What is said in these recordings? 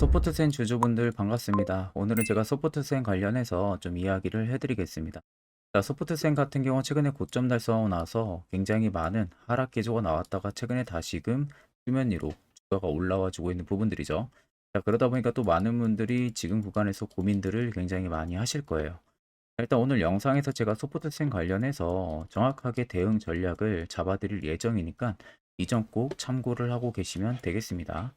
소프트센 주주분들 반갑습니다. 오늘은 제가 소프트센 관련해서 좀 이야기를 해드리겠습니다. 자, 소프트센 같은 경우 최근에 고점 달성하고 나서 굉장히 많은 하락 기조가 나왔다가 최근에 다시금 수면 위로 주가가 올라와 주고 있는 부분들이죠. 자, 그러다 보니까 또 많은 분들이 지금 구간에서 고민들을 굉장히 많이 하실 거예요. 일단 오늘 영상에서 제가 소프트센 관련해서 정확하게 대응 전략을 잡아드릴 예정이니까 이 점 꼭 참고를 하고 계시면 되겠습니다.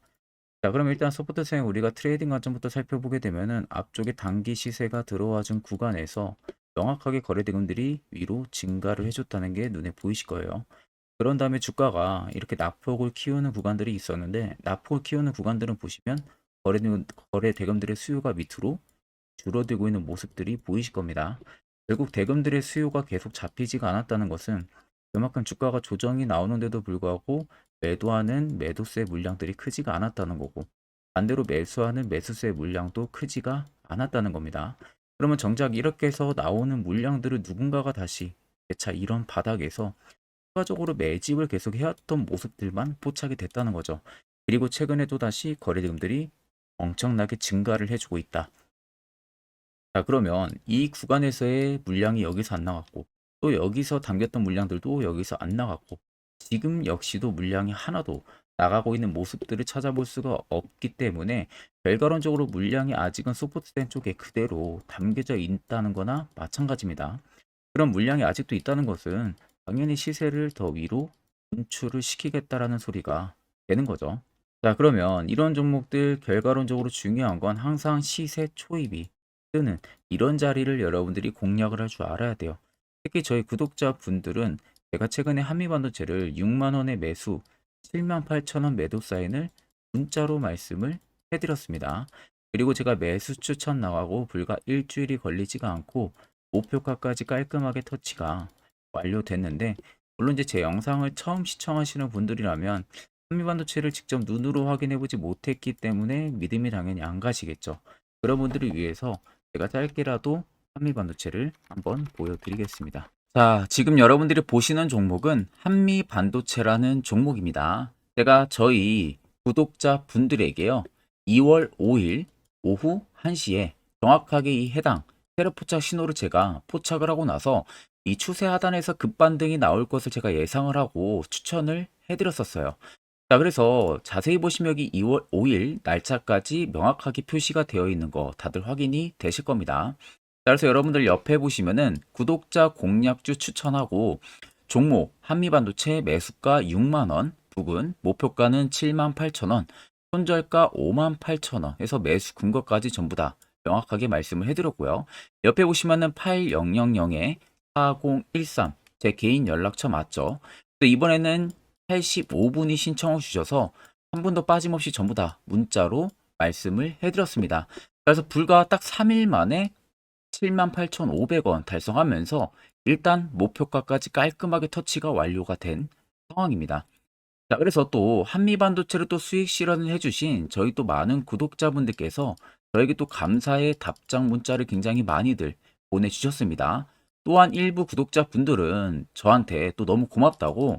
자, 그럼 일단 소프트센 우리가 트레이딩 관점부터 살펴보게 되면은 앞쪽에 단기 시세가 들어와 준 구간에서 명확하게 거래 대금들이 위로 증가를 해줬다는 게 눈에 보이실 거예요. 그런 다음에 주가가 이렇게 낙폭을 키우는 구간들이 있었는데, 낙폭을 키우는 구간들은 보시면 거래 대금들의 수요가 밑으로 줄어들고 있는 모습들이 보이실 겁니다. 결국 대금들의 수요가 계속 잡히지가 않았다는 것은 그만큼 주가가 조정이 나오는데도 불구하고 매도하는 매도세 물량들이 크지가 않았다는 거고, 반대로 매수하는 매수세 물량도 크지가 않았다는 겁니다. 그러면 정작 이렇게 해서 나오는 물량들을 누군가가 다시 재차 이런 바닥에서 추가적으로 매집을 계속 해왔던 모습들만 포착이 됐다는 거죠. 그리고 최근에 또 다시 거래대금들이 엄청나게 증가를 해주고 있다. 자, 그러면 이 구간에서의 물량이 여기서 안 나갔고, 또 여기서 당겼던 물량들도 여기서 안 나갔고, 지금 역시도 물량이 하나도 나가고 있는 모습들을 찾아볼 수가 없기 때문에 결과론적으로 물량이 아직은 소프트된 쪽에 그대로 담겨져 있다는 거나 마찬가지입니다. 그런 물량이 아직도 있다는 것은 당연히 시세를 더 위로 분출을 시키겠다라는 소리가 되는 거죠. 자, 그러면 이런 종목들 결과론적으로 중요한 건 항상 시세 초입이 뜨는 이런 자리를 여러분들이 공략을 할 줄 알아야 돼요. 특히 저희 구독자분들은 제가 최근에 한미반도체를 6만 원에 매수, 7만 8천 원 매도 사인을 문자로 말씀을 해드렸습니다. 그리고 제가 매수 추천 나가고 불과 일주일이 걸리지가 않고 목표가까지 깔끔하게 터치가 완료됐는데, 물론 이제 제 영상을 처음 시청하시는 분들이라면 한미반도체를 직접 눈으로 확인해보지 못했기 때문에 믿음이 당연히 안 가시겠죠. 그런 분들을 위해서 제가 짧게라도 한미반도체를 한번 보여드리겠습니다. 자, 지금 여러분들이 보시는 종목은 한미반도체라는 종목입니다. 제가 저희 구독자 분들에게요, 2월 5일 오후 1시에 정확하게 이 해당 세력 포착 신호를 제가 포착을 하고 나서 이 추세 하단에서 급반등이 나올 것을 제가 예상을 하고 추천을 해드렸었어요. 자, 그래서 자세히 보시면 여기 2월 5일 날짜까지 명확하게 표시가 되어 있는 거 다들 확인이 되실 겁니다. 자, 그래서 여러분들 옆에 보시면은 구독자 공략주 추천하고 종목 한미반도체 매수가 6만원, 부근 목표가는 7만 8천원, 손절가 5만 8천원 해서 매수 근거까지 전부 다 명확하게 말씀을 해드렸고요. 옆에 보시면은 8000에 4013 제 개인 연락처 맞죠? 이번에는 85분이 신청을 주셔서 한 분도 빠짐없이 전부 다 문자로 말씀을 해드렸습니다. 그래서 불과 딱 3일 만에 78,500원 달성하면서 일단 목표가까지 깔끔하게 터치가 완료가 된 상황입니다. 자, 그래서 또 한미반도체를 또 수익 실현을 해주신 저희 또 많은 구독자분들께서 저에게 또 감사의 답장 문자를 굉장히 많이들 보내주셨습니다. 또한 일부 구독자분들은 저한테 또 너무 고맙다고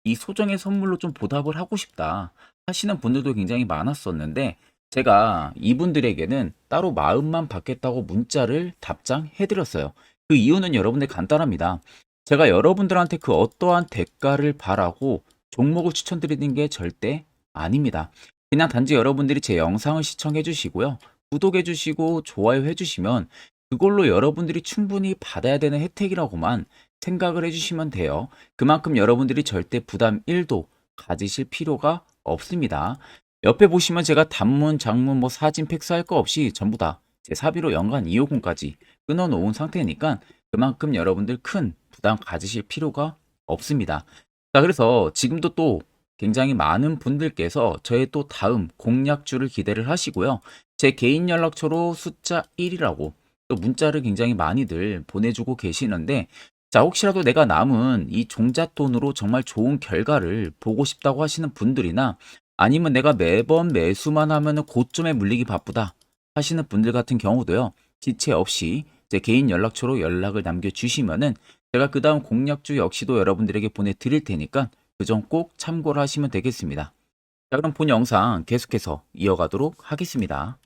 이 소정의 선물로 좀 보답을 하고 싶다 하시는 분들도 굉장히 많았었는데, 제가 이분들에게는 따로 마음만 받겠다고 문자를 답장해드렸어요. 그 이유는 여러분들 간단합니다. 제가 여러분들한테 그 어떠한 대가를 바라고 종목을 추천드리는 게 절대 아닙니다. 그냥 단지 여러분들이 제 영상을 시청해 주시고요, 구독해 주시고 좋아요 해 주시면 그걸로 여러분들이 충분히 받아야 되는 혜택이라고만 생각을 해 주시면 돼요. 그만큼 여러분들이 절대 부담 1도 가지실 필요가 없습니다. 옆에 보시면 제가 단문, 장문, 뭐 사진, 팩스 할 거 없이 전부 다 제 사비로 연간 250까지 끊어 놓은 상태니까 그만큼 여러분들 큰 부담 가지실 필요가 없습니다. 자, 그래서 지금도 또 굉장히 많은 분들께서 저의 또 다음 공략주를 기대를 하시고요, 제 개인 연락처로 숫자 1이라고 또 문자를 굉장히 많이들 보내주고 계시는데, 자, 혹시라도 내가 남은 이 종잣돈으로 정말 좋은 결과를 보고 싶다고 하시는 분들이나 아니면 내가 매번 매수만 하면은 고점에 물리기 바쁘다 하시는 분들 같은 경우도요, 지체 없이 제 개인 연락처로 연락을 남겨주시면은 제가 그 다음 공략주 역시도 여러분들에게 보내드릴 테니까 그 점 꼭 참고를 하시면 되겠습니다. 자, 그럼 본 영상 계속해서 이어가도록 하겠습니다.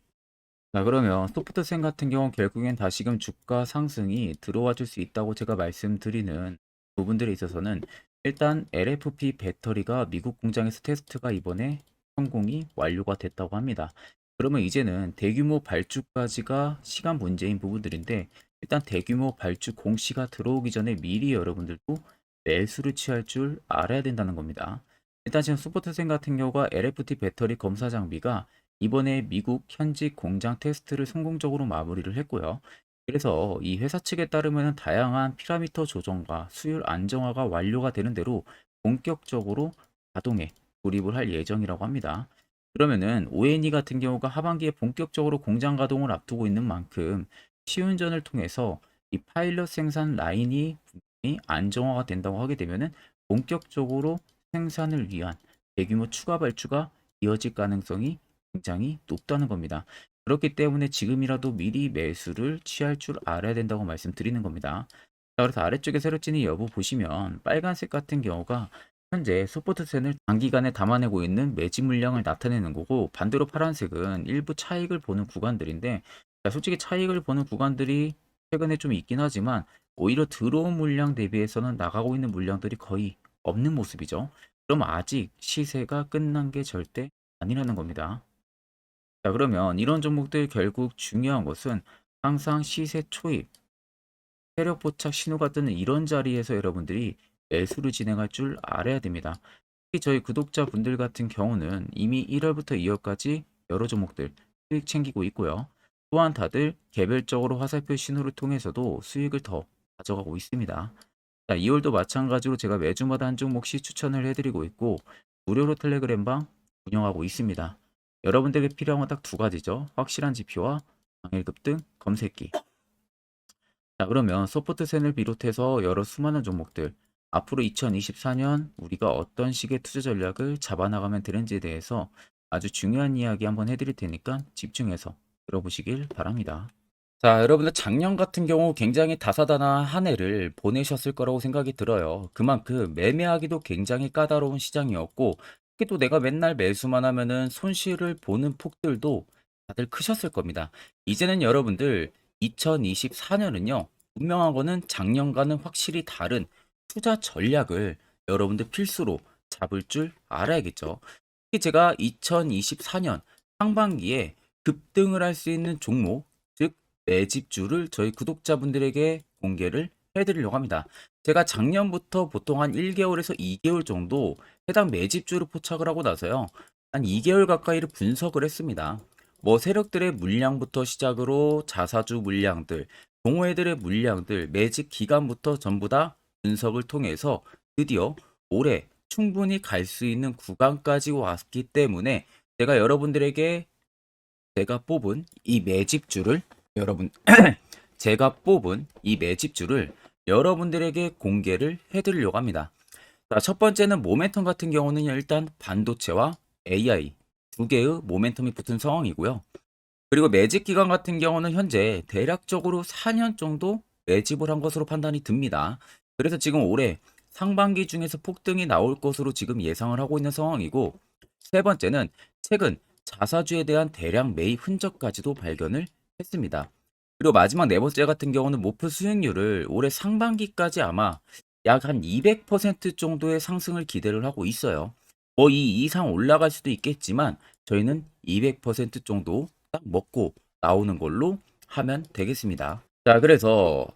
자, 그러면 소프트센 같은 경우 결국엔 다시금 주가 상승이 들어와 줄 수 있다고 제가 말씀드리는 부분들에 있어서는 일단 LFP 배터리가 미국 공장에서 테스트가 이번에 성공이 완료가 됐다고 합니다. 그러면 이제는 대규모 발주까지가 시간 문제인 부분들인데 일단 대규모 발주 공시가 들어오기 전에 미리 여러분들도 매수를 취할 줄 알아야 된다는 겁니다. 일단 지금 소프트센 같은 경우가 LFP 배터리 검사 장비가 이번에 미국 현지 공장 테스트를 성공적으로 마무리를 했고요. 그래서 이 회사 측에 따르면 다양한 피라미터 조정과 수율 안정화가 완료가 되는 대로 본격적으로 가동에 돌입을 할 예정이라고 합니다. 그러면은 ONE 같은 경우가 하반기에 본격적으로 공장 가동을 앞두고 있는 만큼 시운전을 통해서 이 파일럿 생산 라인이 분명히 안정화가 된다고 하게 되면은 본격적으로 생산을 위한 대규모 추가 발주가 이어질 가능성이 굉장히 높다는 겁니다. 그렇기 때문에 지금이라도 미리 매수를 취할 줄 알아야 된다고 말씀드리는 겁니다. 자, 그래서 아래쪽에 세력진이 여부 보시면 빨간색 같은 경우가 현재 소포트센을 단기간에 담아내고 있는 매집 물량을 나타내는 거고 반대로 파란색은 일부 차익을 보는 구간들인데 자, 솔직히 차익을 보는 구간들이 최근에 좀 있긴 하지만 오히려 들어온 물량 대비해서는 나가고 있는 물량들이 거의 없는 모습이죠. 그럼 아직 시세가 끝난 게 절대 아니라는 겁니다. 자, 그러면 이런 종목들 결국 중요한 것은 항상 시세 초입, 세력 포착 신호가 뜨는 이런 자리에서 여러분들이 매수를 진행할 줄 알아야 됩니다. 특히 저희 구독자분들 같은 경우는 이미 1월부터 2월까지 여러 종목들 수익 챙기고 있고요. 또한 다들 개별적으로 화살표 신호를 통해서도 수익을 더 가져가고 있습니다. 자, 2월도 마찬가지로 제가 매주마다 한 종목씩 추천을 해드리고 있고 무료로 텔레그램방 운영하고 있습니다. 여러분들에게 필요한 건 딱 두 가지죠. 확실한 지표와 당일급등 검색기. 자, 그러면 소프트센을 비롯해서 여러 수많은 종목들 앞으로 2024년 우리가 어떤 식의 투자 전략을 잡아나가면 되는지에 대해서 아주 중요한 이야기 한번 해드릴 테니까 집중해서 들어보시길 바랍니다. 자, 여러분들 작년 같은 경우 굉장히 다사다난한 한 해를 보내셨을 거라고 생각이 들어요. 그만큼 매매하기도 굉장히 까다로운 시장이었고, 특히 또 내가 맨날 매수만 하면은 손실을 보는 폭들도 다들 크셨을 겁니다. 이제는 여러분들 2024년은요, 분명한 거는 작년과는 확실히 다른 투자 전략을 여러분들 필수로 잡을 줄 알아야겠죠. 특히 제가 2024년 상반기에 급등을 할 수 있는 종목, 즉 매집주를 저희 구독자분들에게 공개를 해드리려고 합니다. 제가 작년부터 보통 한 1개월에서 2개월 정도 해당 매집주를 포착을 하고 나서요. 한 2개월 가까이를 분석을 했습니다. 뭐 세력들의 물량부터 시작으로 자사주 물량들, 동호회들의 물량들, 매집 기간부터 전부 다 분석을 통해서 드디어 올해 충분히 갈 수 있는 구간까지 왔기 때문에 제가 여러분들에게 제가 뽑은 이 매집주를 여러분 제가 뽑은 이 매집주를 여러분들에게 공개를 해드리려고 합니다. 자, 첫 번째는 모멘텀 같은 경우는 일단 반도체와 AI 두 개의 모멘텀이 붙은 상황이고요. 그리고 매집 기간 같은 경우는 현재 대략적으로 4년 정도 매집을 한 것으로 판단이 듭니다. 그래서 지금 올해 상반기 중에서 폭등이 나올 것으로 지금 예상을 하고 있는 상황이고, 세 번째는 최근 자사주에 대한 대량 매입 흔적까지도 발견을 했습니다. 그리고 마지막 네 번째 같은 경우는 목표 수익률을 올해 상반기까지 아마 약 한 200% 정도의 상승을 기대를 하고 있어요. 뭐 이 이상 올라갈 수도 있겠지만 저희는 200% 정도 딱 먹고 나오는 걸로 하면 되겠습니다. 자, 그래서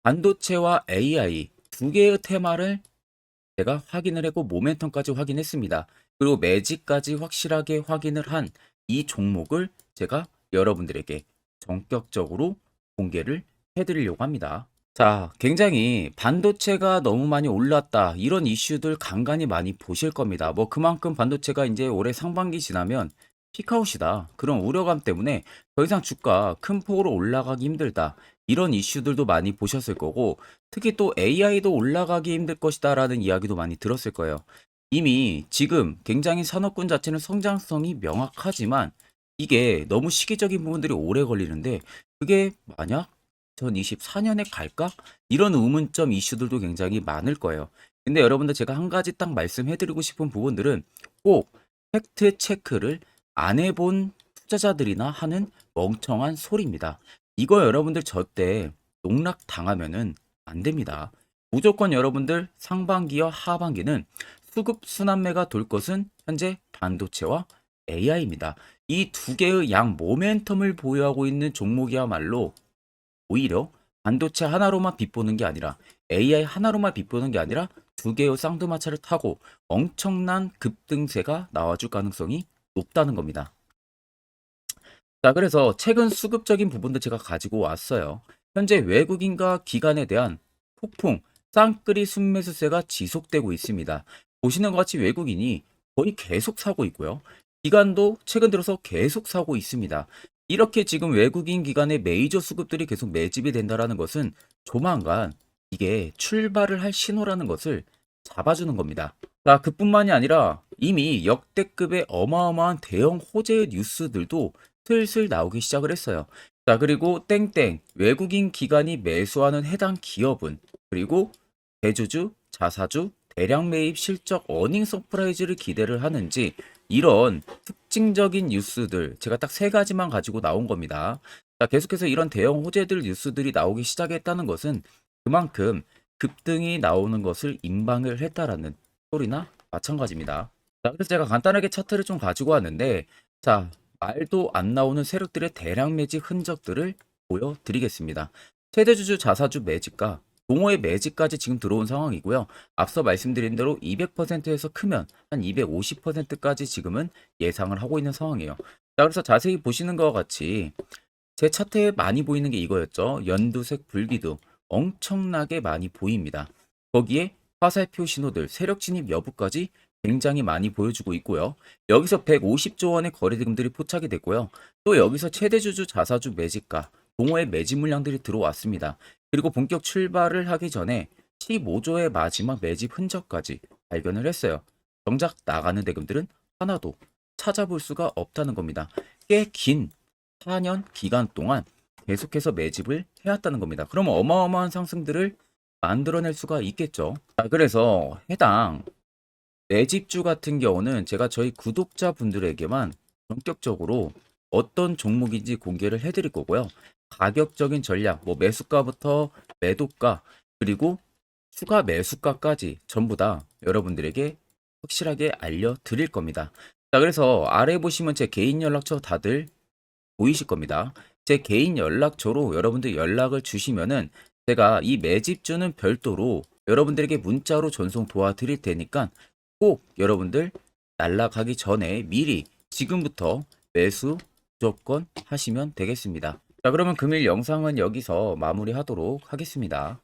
반도체와 AI 두 개의 테마를 제가 확인을 했고 모멘텀까지 확인했습니다. 그리고 매직까지 확실하게 확인을 한 이 종목을 제가 여러분들에게 전격적으로 공개를 해드리려고 합니다. 자, 굉장히 반도체가 너무 많이 올랐다. 이런 이슈들 간간히 많이 보실 겁니다. 뭐 그만큼 반도체가 이제 올해 상반기 지나면 피크아웃이다. 그런 우려감 때문에 더 이상 주가 큰 폭으로 올라가기 힘들다. 이런 이슈들도 많이 보셨을 거고, 특히 또 AI도 올라가기 힘들 것이다라는 이야기도 많이 들었을 거예요. 이미 지금 굉장히 산업군 자체는 성장성이 명확하지만 이게 너무 시기적인 부분들이 오래 걸리는데 그게 만약 2024년에 갈까? 이런 의문점 이슈들도 굉장히 많을 거예요. 근데 여러분들 제가 한 가지 딱 말씀해드리고 싶은 부분들은 꼭 팩트 체크를 안 해본 투자자들이나 하는 멍청한 소리입니다. 이거 여러분들 절대 농락 당하면은 안 됩니다. 무조건 여러분들 상반기와 하반기는 수급 순환매가 돌 것은 현재 반도체와 AI입니다. 이 두 개의 양 모멘텀을 보유하고 있는 종목이야말로 오히려 반도체 하나로만 빗보는 게 아니라 AI 하나로만 빗보는 게 아니라 두 개의 쌍두마차를 타고 엄청난 급등세가 나와줄 가능성이 높다는 겁니다. 자, 그래서 최근 수급적인 부분도 제가 가지고 왔어요. 현재 외국인과 기관에 대한 폭풍, 쌍끌이 순매수세가 지속되고 있습니다. 보시는 것 같이 외국인이 거의 계속 사고 있고요. 기관도 최근 들어서 계속 사고 있습니다. 이렇게 지금 외국인 기관의 메이저 수급들이 계속 매집이 된다는 것은 조만간 이게 출발을 할 신호라는 것을 잡아주는 겁니다. 자, 그뿐만이 아니라 이미 역대급의 어마어마한 대형 호재의 뉴스들도 슬슬 나오기 시작을 했어요. 자, 그리고 땡땡 외국인 기관이 매수하는 해당 기업은 그리고 대주주, 자사주, 대량 매입 실적 어닝 서프라이즈를 기대를 하는지 이런 특징적인 뉴스들 제가 딱 세 가지만 가지고 나온 겁니다. 자, 계속해서 이런 대형 호재들 뉴스들이 나오기 시작했다는 것은 그만큼 급등이 나오는 것을 임방을 했다라는 소리나 마찬가지입니다. 자, 그래서 제가 간단하게 차트를 좀 가지고 왔는데 자, 말도 안 나오는 세력들의 대량 매집 흔적들을 보여드리겠습니다. 최대주주 자사주 매집과 동호회 매집까지 지금 들어온 상황이고요. 앞서 말씀드린 대로 200%에서 크면 한 250%까지 지금은 예상을 하고 있는 상황이에요. 자, 그래서 자세히 보시는 것과 같이 제 차트에 많이 보이는 게 이거였죠. 연두색 불기둥 엄청나게 많이 보입니다. 거기에 화살표 신호들, 세력 진입 여부까지 굉장히 많이 보여주고 있고요. 여기서 150조 원의 거래대금들이 포착이 됐고요. 또 여기서 최대주주 자사주 매집가, 동호회 매집 물량들이 들어왔습니다. 그리고 본격 출발을 하기 전에 15조의 마지막 매집 흔적까지 발견을 했어요. 정작 나가는 대금들은 하나도 찾아볼 수가 없다는 겁니다. 꽤 긴 4년 기간 동안 계속해서 매집을 해왔다는 겁니다. 그럼 어마어마한 상승들을 만들어낼 수가 있겠죠. 자, 그래서 해당 매집주 같은 경우는 제가 저희 구독자분들에게만 본격적으로 어떤 종목인지 공개를 해드릴 거고요. 가격적인 전략, 뭐 매수가부터 매도가, 그리고 추가 매수가까지 전부 다 여러분들에게 확실하게 알려드릴 겁니다. 자, 그래서 아래 보시면 제 개인 연락처 다들 보이실 겁니다. 제 개인 연락처로 여러분들 연락을 주시면은 제가 이 매집주는 별도로 여러분들에게 문자로 전송 도와드릴 테니까 꼭 여러분들 날라가기 전에 미리 지금부터 매수 무조건 하시면 되겠습니다. 자, 그러면 금일 영상은 여기서 마무리하도록 하겠습니다.